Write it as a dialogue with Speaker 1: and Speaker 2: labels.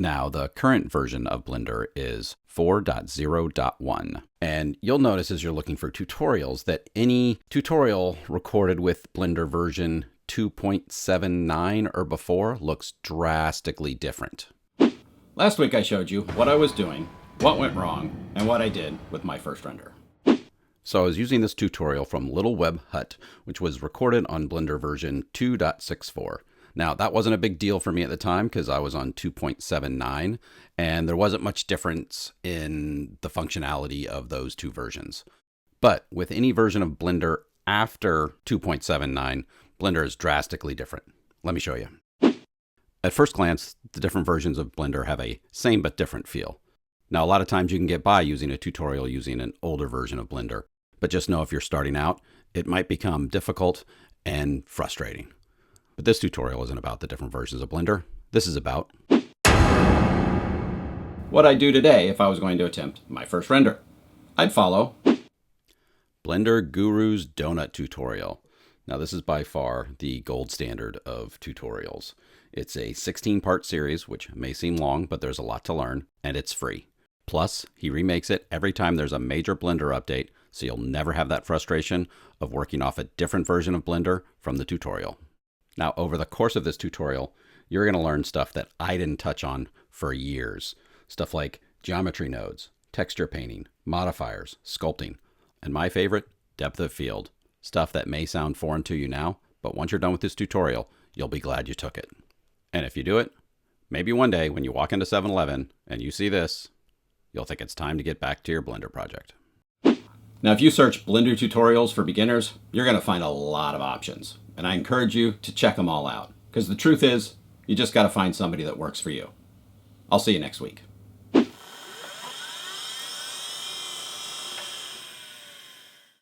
Speaker 1: Now, the current version of Blender is 4.0.1. And you'll notice as you're looking for tutorials that any tutorial recorded with Blender version 2.79 or before looks drastically different. Last week I showed you what I was doing, what went wrong, and what I did with my first render. So I was using this tutorial from Little Web Hut, which was recorded on Blender version 2.64. Now, that wasn't a big deal for me at the time because I was on 2.79, and there wasn't much difference in the functionality of those two versions. But with any version of Blender after 2.79, Blender is drastically different. Let me show you. At first glance, the different versions of Blender have a same but different feel. Now, a lot of times you can get by using a tutorial using an older version of Blender, but just know if you're starting out, it might become difficult and frustrating. But this tutorial isn't about the different versions of Blender. This is about what I'd do today if I was going to attempt my first render. I'd follow Blender Guru's Donut tutorial. Now, this is by far the gold standard of tutorials. It's a 16-part series, which may seem long, but there's a lot to learn, and it's free. Plus, he remakes it every time there's a major Blender update, so you'll never have that frustration of working off a different version of Blender from the tutorial. Now, over the course of this tutorial, you're going to learn stuff that I didn't touch on for years. Stuff like geometry nodes, texture painting, modifiers, sculpting, and my favorite, depth of field. Stuff that may sound foreign to you now, but once you're done with this tutorial, you'll be glad you took it. And if you do it, maybe one day when you walk into 7-Eleven and you see this, you'll think it's time to get back to your Blender project. Now, if you search Blender tutorials for beginners, you're going to find a lot of options. And I encourage you to check them all out. Because the truth is, you just got to find somebody that works for you. I'll see you next week.